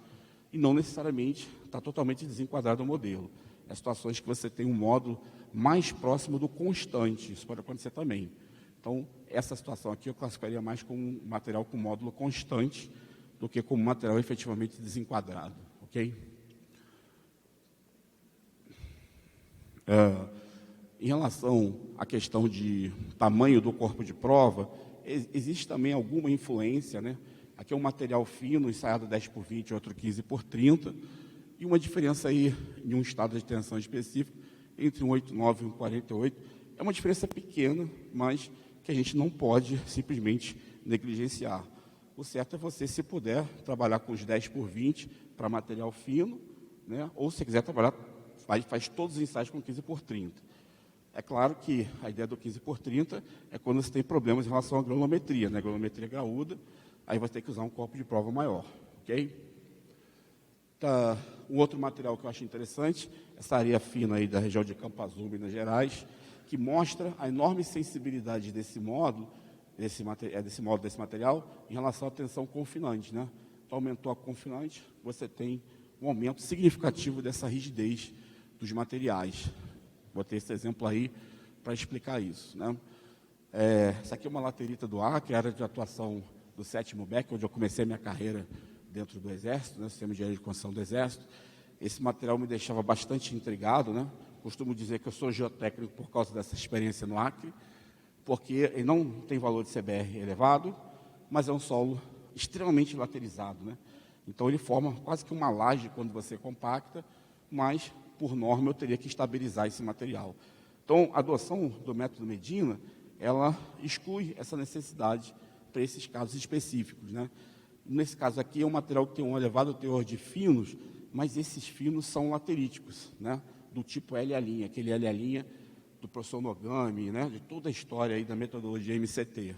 e não necessariamente está totalmente desenquadrado o modelo. É situações que você tem um módulo mais próximo do constante, isso pode acontecer também. Então, essa situação aqui eu classificaria mais como material com módulo constante do que como material efetivamente desenquadrado, ok? Em relação à questão de tamanho do corpo de prova, existe também alguma influência, né? Aqui é um material fino, ensaiado 10 por 20, outro 15 por 30, e uma diferença aí em um estado de tensão específico, entre um 8,9 e um 48, é uma diferença pequena, mas que a gente não pode simplesmente negligenciar. O certo é você, se puder, trabalhar com os 10 por 20 para material fino, né? Ou se quiser trabalhar, faz todos os ensaios com 15 por 30. É claro que a ideia do 15 por 30 é quando você tem problemas em relação à granulometria, né? Granulometria graúda, aí você tem que usar um corpo de prova maior, ok? Tá, um outro material que eu acho interessante, essa areia fina aí da região de Campo Azul, Minas Gerais, que mostra a enorme sensibilidade desse módulo, desse material, em relação à tensão confinante, né? Então, aumentou a confinante, você tem um aumento significativo dessa rigidez dos materiais. Botei esse exemplo aí para explicar isso, né? Essa aqui é uma laterita do Acre, área de atuação do 7º BEC, onde eu comecei minha carreira dentro do Exército, né, Sistema de Engenharia de Construção do Exército. Esse material me deixava bastante intrigado, né? Costumo dizer que eu sou geotécnico por causa dessa experiência no Acre, porque ele não tem valor de CBR elevado, mas é um solo extremamente laterizado, né? Então ele forma quase que uma laje quando você compacta, mas por norma eu teria que estabilizar esse material. Então a adoção do método Medina, ela exclui essa necessidade para esses casos específicos, né? Nesse caso aqui é um material que tem um elevado teor de finos, mas esses finos são lateríticos, né? Do tipo L', aquele L' do professor Nogami, né? De toda a história aí da metodologia MCT.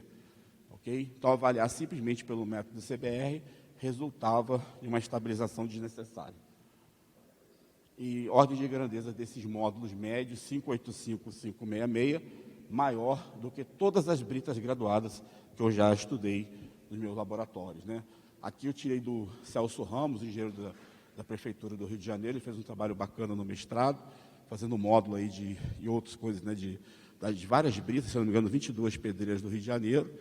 Okay? Então, avaliar simplesmente pelo método CBR resultava em uma estabilização desnecessária. E ordem de grandeza desses módulos médios, 585, 566, maior do que todas as britas graduadas que eu já estudei nos meus laboratórios, né? Aqui eu tirei do Celso Ramos, engenheiro da Prefeitura do Rio de Janeiro, ele fez um trabalho bacana no mestrado, fazendo módulo aí e outras coisas, né, de das várias britas, se não me engano, 22 pedreiras do Rio de Janeiro.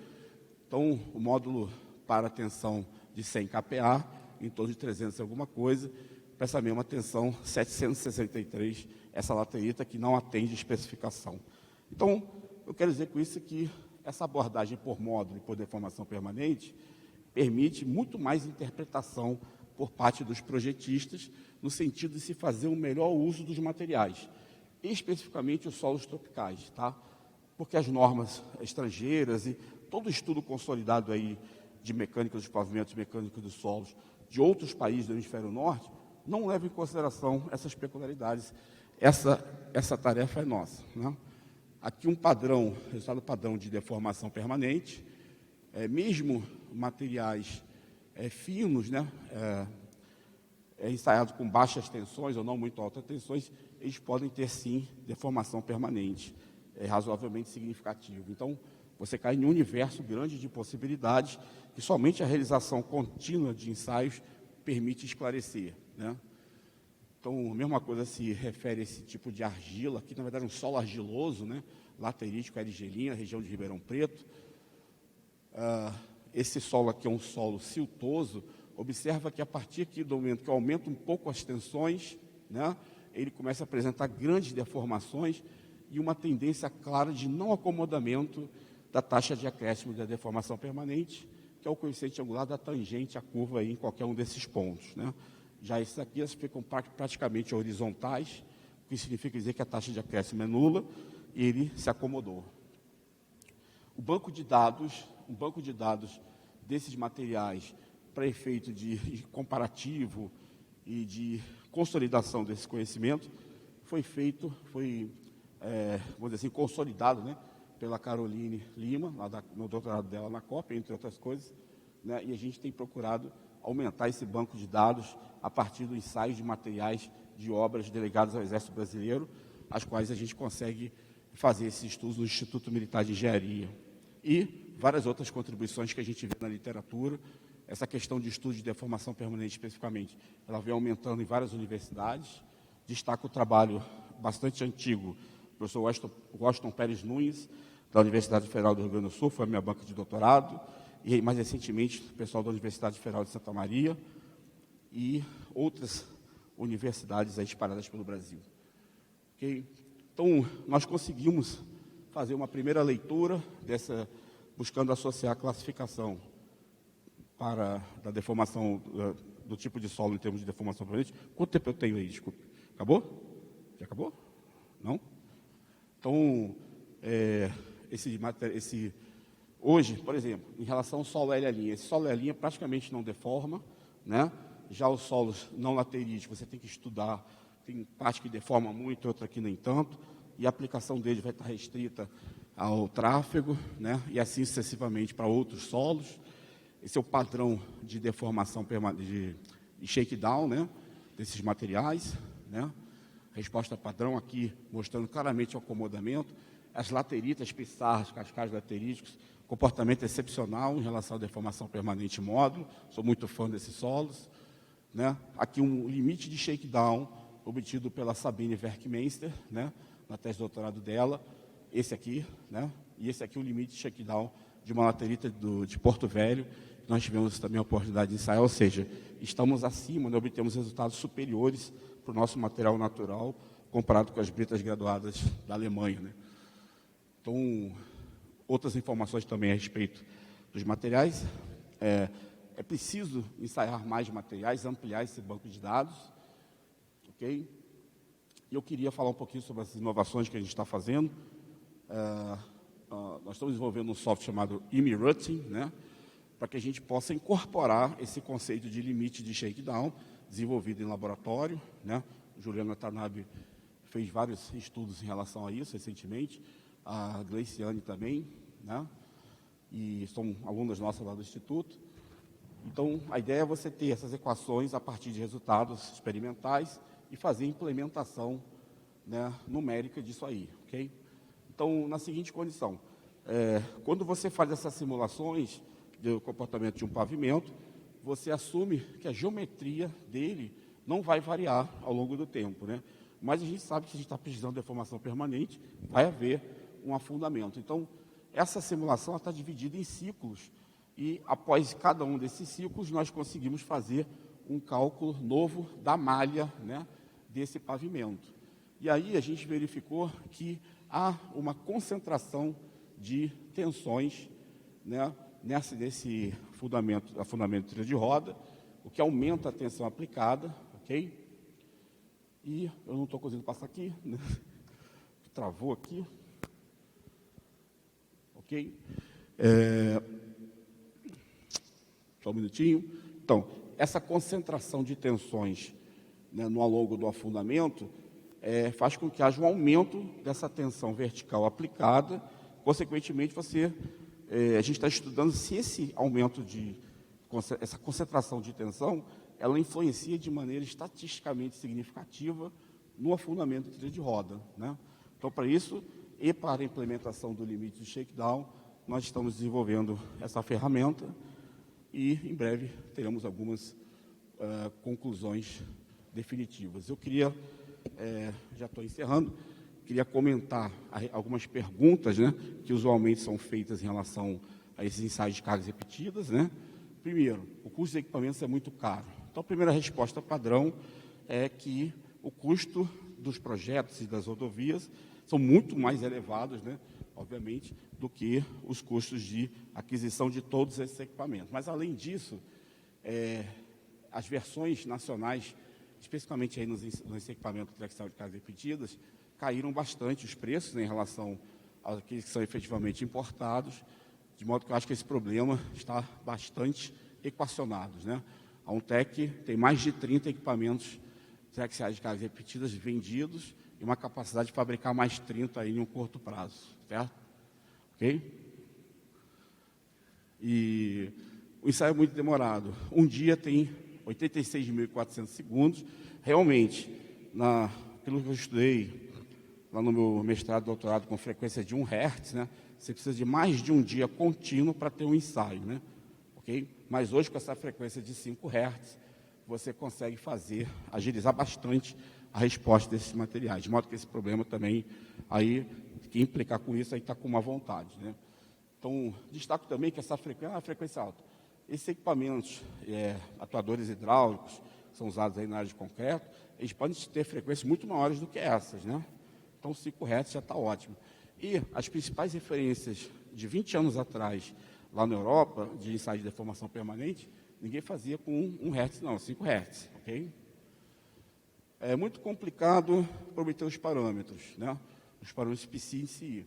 Então, o módulo para tensão de 100 kPa, em torno de 300 e alguma coisa, para essa mesma tensão, 763, essa laterita que não atende especificação. Então, eu quero dizer com isso que essa abordagem por módulo e por deformação permanente permite muito mais interpretação por parte dos projetistas, no sentido de se fazer um melhor uso dos materiais, especificamente os solos tropicais, tá? Porque as normas estrangeiras e todo o estudo consolidado aí de mecânica dos pavimentos, mecânica dos solos, de outros países do hemisfério norte, não leva em consideração essas peculiaridades. Essa tarefa é nossa, né? Aqui um padrão, resultado padrão de deformação permanente, mesmo materiais finos, né, ensaiados com baixas tensões ou não muito altas tensões, eles podem ter sim deformação permanente, razoavelmente significativa. Então, você cai em um universo grande de possibilidades que somente a realização contínua de ensaios permite esclarecer, né? Então, a mesma coisa se refere a esse tipo de argila, aqui na verdade é um solo argiloso, né? Laterítico, Erigelinha, região de Ribeirão Preto. Esse solo aqui é um solo siltoso. Observa que a partir aqui do momento que aumenta um pouco as tensões, né, ele começa a apresentar grandes deformações e uma tendência clara de não acomodamento da taxa de acréscimo da deformação permanente, que é o coeficiente angular da tangente à curva aí em qualquer um desses pontos, né? Já esses aqui eles ficam praticamente horizontais, o que significa dizer que a taxa de acréscimo é nula, e ele se acomodou. Um banco de dados desses materiais para efeito de comparativo e de consolidação desse conhecimento foi feito, vamos dizer assim, consolidado, né, pela Caroline Lima, no doutorado dela na COP, entre outras coisas, né, e a gente tem procurado aumentar esse banco de dados a partir do ensaio de materiais de obras delegadas ao Exército Brasileiro, as quais a gente consegue fazer esses estudos no Instituto Militar de Engenharia. E várias outras contribuições que a gente vê na literatura. Essa questão de estudo de deformação permanente, especificamente, ela vem aumentando em várias universidades. Destaco o trabalho bastante antigo do professor Washington Pérez Nunes, da Universidade Federal do Rio Grande do Sul, foi a minha banca de doutorado, e mais recentemente o pessoal da Universidade Federal de Santa Maria e outras universidades aí espalhadas pelo Brasil. Okay? Então, nós conseguimos fazer uma primeira leitura buscando associar a classificação da deformação do tipo de solo em termos de deformação permanente. Quanto tempo eu tenho aí, desculpe? Acabou? Já acabou? Não? Então, hoje, por exemplo, em relação ao solo L', esse solo L' praticamente não deforma, né? Já os solos não lateríticos, você tem que estudar, tem parte que deforma muito, outra que nem tanto, e a aplicação dele vai estar restrita ao tráfego, né? E assim sucessivamente para outros solos. Esse é o padrão de deformação de shakedown, né, desses materiais, né? Resposta padrão aqui, mostrando claramente o acomodamento. As lateritas, pissarras, cascais lateríticos, comportamento excepcional em relação à deformação permanente módulo. Sou muito fã desses solos, né? Aqui um limite de shakedown obtido pela Sabine Werkmeister, né, na tese de doutorado dela. Esse aqui, né? E esse aqui é o limite de shakedown de uma laterita de Porto Velho. Nós tivemos também a oportunidade de ensaiar, ou seja, estamos acima, né, obtemos resultados superiores para o nosso material natural, comparado com as britas graduadas da Alemanha, né? Então, outras informações também a respeito dos materiais. É preciso ensaiar mais materiais, ampliar esse banco de dados, ok? E eu queria falar um pouquinho sobre as inovações que a gente está fazendo. Nós estamos desenvolvendo um software chamado IMI-Routing, né, para que a gente possa incorporar esse conceito de limite de shakedown, desenvolvido em laboratório, né? Juliana Tanabe fez vários estudos em relação a isso recentemente, a Gleiciane também, né? E são alunas nossas lá do Instituto. Então, a ideia é você ter essas equações a partir de resultados experimentais e fazer implementação, né, numérica disso aí, ok? Então, na seguinte condição, quando você faz essas simulações do comportamento de um pavimento, você assume que a geometria dele não vai variar ao longo do tempo, né? Mas a gente sabe que se a gente está precisando de deformação permanente, vai haver um afundamento. Então, essa simulação está dividida em ciclos, e após cada um desses ciclos, nós conseguimos fazer um cálculo novo da malha, né, desse pavimento. E aí a gente verificou que há uma concentração de tensões, né, nesse fundamento de trilha de roda, o que aumenta a tensão aplicada, ok? E eu não estou conseguindo passar aqui, né? Travou aqui, ok? Só um minutinho. Então, essa concentração de tensões, né, no longo do afundamento faz com que haja um aumento dessa tensão vertical aplicada. Consequentemente, a gente está estudando se esse aumento essa concentração de tensão, ela influencia de maneira estatisticamente significativa no afundamento de trilha de roda, né? Então, para isso, e para a implementação do limite de shakedown, nós estamos desenvolvendo essa ferramenta e, em breve, teremos algumas conclusões definitivas. Eu queria, já estou encerrando, queria comentar algumas perguntas, né, que usualmente são feitas em relação a esses ensaios de cargas repetidas, né? Primeiro, o custo de equipamentos é muito caro. Então, a primeira resposta padrão é que o custo dos projetos e das rodovias são muito mais elevados, né, obviamente, do que os custos de aquisição de todos esses equipamentos. Mas, além disso, as versões nacionais, especificamente aí nos equipamentos de tração de cargas repetidas, caíram bastante os preços, né, em relação àqueles que são efetivamente importados, de modo que eu acho que esse problema está bastante equacionado, né? A Untec tem mais de 30 equipamentos triaxiais de cargas repetidas vendidos e uma capacidade de fabricar mais 30 aí em um curto prazo, certo? Ok? E o ensaio é muito demorado. Um dia tem 86.400 segundos. Realmente, pelo que eu estudei lá no meu mestrado e doutorado com frequência de 1 Hz, né, você precisa de mais de um dia contínuo para ter um ensaio, né? Ok? Mas hoje, com essa frequência de 5 Hz, você consegue agilizar bastante a resposta desses materiais, de modo que esse problema também, aí, que implicar com isso, aí está com uma vontade, né? Então, destaco também que essa frequência alta. Esses equipamentos, atuadores hidráulicos, que são usados aí na área de concreto, eles podem ter frequências muito maiores do que essas, né? Então, 5 Hz já está ótimo. E as principais referências de 20 anos atrás, lá na Europa, de ensaio de deformação permanente, ninguém fazia com 1 Hz, não, 5 Hz, ok? É muito complicado para obter os parâmetros, né? Os parâmetros PSI em si.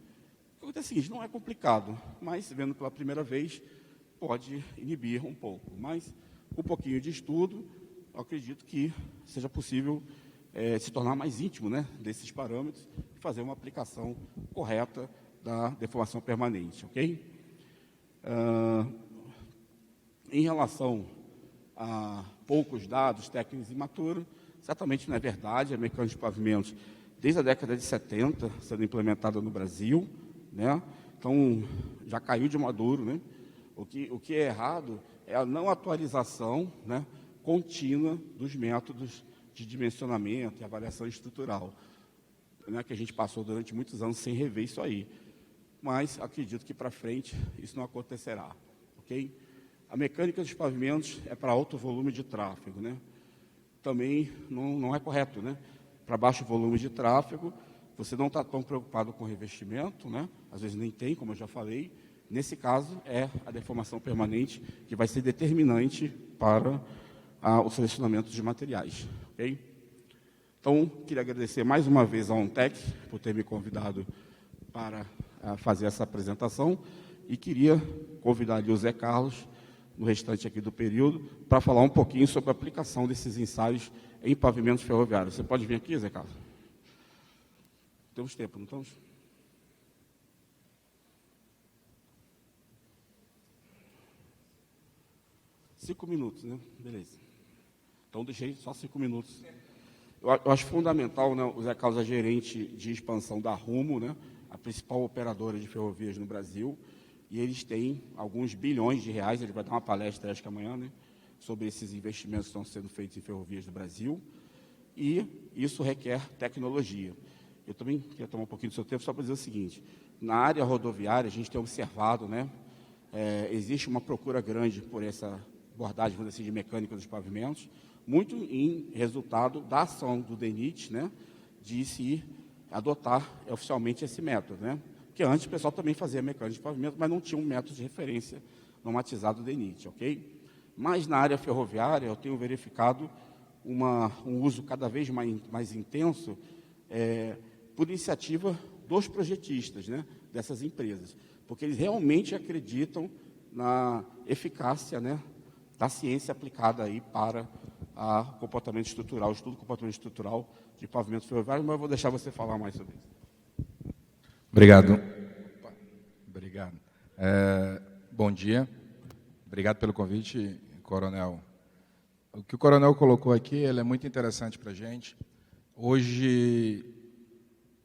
O que acontece é o seguinte, não é complicado, mas, vendo pela primeira vez, pode inibir um pouco. Mas, com um pouquinho de estudo, eu acredito que seja possível se tornar mais íntimo, né, desses parâmetros e fazer uma aplicação correta da deformação permanente, ok? Em relação a poucos dados técnicos imaturos, certamente não é verdade. A mecânica de pavimentos, desde a década de 70, sendo implementada no Brasil, né? Então, já caiu de maduro, né? O que é errado é a não atualização, né, contínua dos métodos de dimensionamento e avaliação estrutural, né, que a gente passou durante muitos anos sem rever isso aí. Mas acredito que para frente isso não acontecerá, ok? A mecânica dos pavimentos é para alto volume de tráfego, né? Também não é correto, né? Para baixo volume de tráfego, você não está tão preocupado com o revestimento, né? Às vezes nem tem, como eu já falei. Nesse caso, é a deformação permanente que vai ser determinante para o selecionamento de materiais, ok? Então, queria agradecer mais uma vez à Untec por ter me convidado para fazer essa apresentação e queria convidar ali o Zé Carlos, no restante aqui do período, para falar um pouquinho sobre a aplicação desses ensaios em pavimentos ferroviários. Você pode vir aqui, Zé Carlos? Temos tempo, não estamos? Cinco minutos, né? Beleza. Então, deixei só 5 minutos. Eu acho fundamental, né? O Zé Carlos é gerente de expansão da Rumo, né? A principal operadora de ferrovias no Brasil, e eles têm alguns bilhões de reais. Ele vai dar uma palestra, acho que amanhã, né, sobre esses investimentos que estão sendo feitos em ferrovias do Brasil, e isso requer tecnologia. eu também queria tomar um pouquinho do seu tempo só para dizer o seguinte: na área rodoviária, a gente tem observado, né, existe uma procura grande por essa abordagem, vamos dizer assim, de mecânica dos pavimentos, muito em resultado da ação do DENIT, né, de se adotar oficialmente esse método, né? Porque antes o pessoal também fazia mecânica de pavimento, mas não tinha um método de referência normatizado do DENIT, ok? Mas na área ferroviária eu tenho verificado um uso cada vez mais intenso por iniciativa dos projetistas, né, dessas empresas, porque eles realmente acreditam na eficácia, né, da ciência aplicada aí para o comportamento estrutural, o estudo do comportamento estrutural de pavimento ferroviário, mas eu vou deixar você falar mais sobre isso. Obrigado. Obrigado. Bom dia. Obrigado pelo convite, Coronel. O que o Coronel colocou aqui, ele é muito interessante para a gente. Hoje,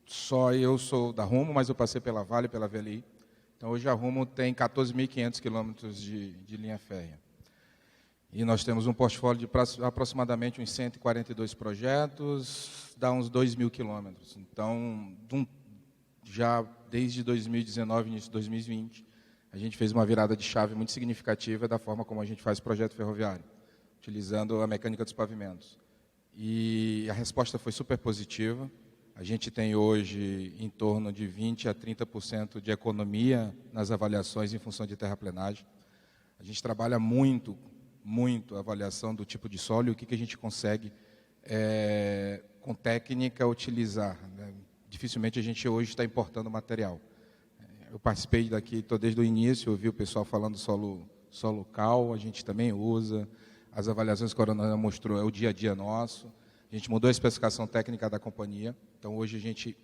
só eu sou da Rumo, mas eu passei pela Vale, pela VLI. Então, hoje a Rumo tem 14.500 quilômetros de linha férrea. E nós temos um portfólio de aproximadamente uns 142 projetos, dá uns 2.000 quilômetros. Então, já desde 2019, início de 2020, a gente fez uma virada de chave muito significativa da forma como a gente faz projeto ferroviário, utilizando a mecânica dos pavimentos. E a resposta foi super positiva. A gente tem hoje em torno de 20% a 30% de economia nas avaliações em função de terraplenagem. A gente trabalha muito a avaliação do tipo de solo e o que a gente consegue, com técnica, utilizar, né? Dificilmente a gente hoje está importando material. Eu participei daqui, estou desde o início, ouvi o pessoal falando solo cal, a gente também usa. As avaliações que o Coronel mostrou, é o dia a dia nosso. A gente mudou a especificação técnica da companhia, então hoje a gente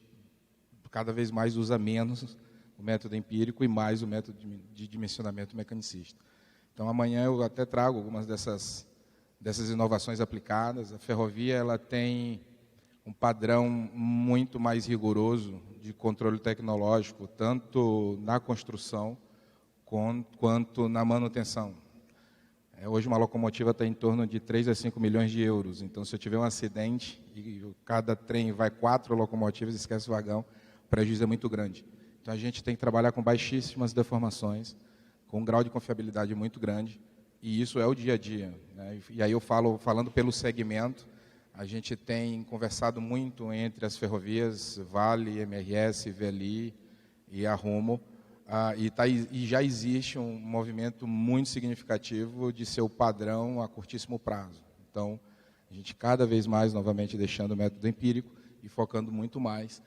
cada vez mais usa menos o método empírico e mais o método de dimensionamento mecanicista. Então amanhã eu até trago algumas dessas inovações aplicadas. A ferrovia ela tem um padrão muito mais rigoroso de controle tecnológico, tanto na construção quanto na manutenção. Hoje uma locomotiva está em torno de 3 a 5 milhões de euros. Então, se eu tiver um acidente e cada trem vai 4 locomotivas, esquece o vagão, o prejuízo é muito grande. Então, a gente tem que trabalhar com baixíssimas deformações, com um grau de confiabilidade muito grande, e isso é o dia a dia, né? E aí eu falando pelo segmento, a gente tem conversado muito entre as ferrovias, Vale, MRS, VLI e a Rumo, e já existe um movimento muito significativo de ser o padrão a curtíssimo prazo. Então, a gente cada vez mais, novamente, deixando o método empírico e focando muito mais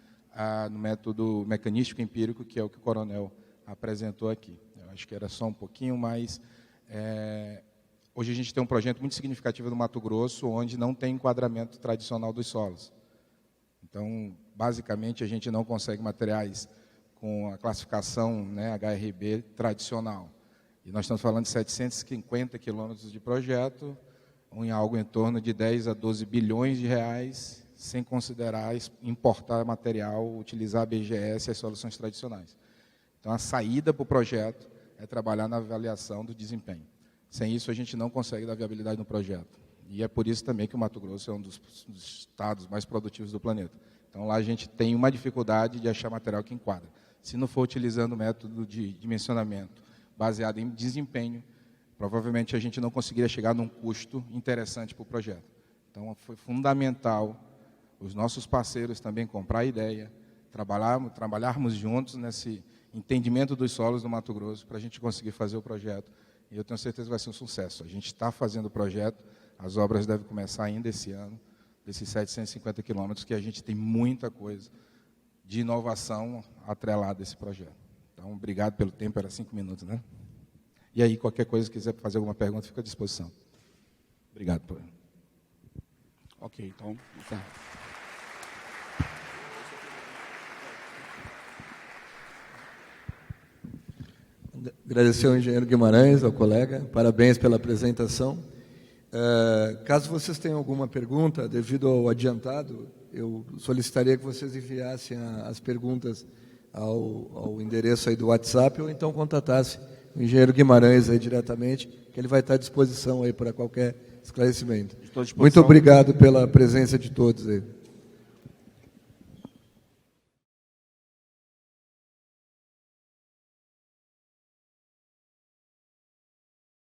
no método mecanístico empírico, que é o que o Coronel apresentou aqui. Eu acho que era só um pouquinho, mas hoje a gente tem um projeto muito significativo no Mato Grosso, onde não tem enquadramento tradicional dos solos. Então, basicamente, a gente não consegue materiais com a classificação, né, HRB tradicional. E nós estamos falando de 750 quilômetros de projeto, em algo em torno de 10 a 12 bilhões de reais, sem considerar importar material, utilizar a BGS e as soluções tradicionais. Então, a saída para o projeto é trabalhar na avaliação do desempenho. Sem isso, a gente não consegue dar viabilidade no projeto. E é por isso também que o Mato Grosso é um dos estados mais produtivos do planeta. Então, lá a gente tem uma dificuldade de achar material que enquadra. Se não for utilizando o método de dimensionamento baseado em desempenho, provavelmente a gente não conseguiria chegar num custo interessante para o projeto. Então, foi fundamental os nossos parceiros também comprar a ideia, trabalharmos juntos nesse entendimento dos solos do Mato Grosso para a gente conseguir fazer o projeto. E eu tenho certeza que vai ser um sucesso. A gente está fazendo o projeto, as obras devem começar ainda esse ano, desses 750 quilômetros, que a gente tem muita coisa de inovação atrelada a esse projeto. Então, obrigado pelo tempo, era 5 minutos, né? E aí, qualquer coisa, quiser fazer alguma pergunta, fica à disposição. Obrigado. Ok, então... Agradecer ao engenheiro Guimarães, ao colega, parabéns pela apresentação. Caso vocês tenham alguma pergunta, devido ao adiantado, eu solicitaria que vocês enviassem as perguntas ao endereço aí do WhatsApp, ou então contatassem o engenheiro Guimarães aí diretamente, que ele vai estar à disposição aí para qualquer esclarecimento. Muito obrigado pela presença de todos aí.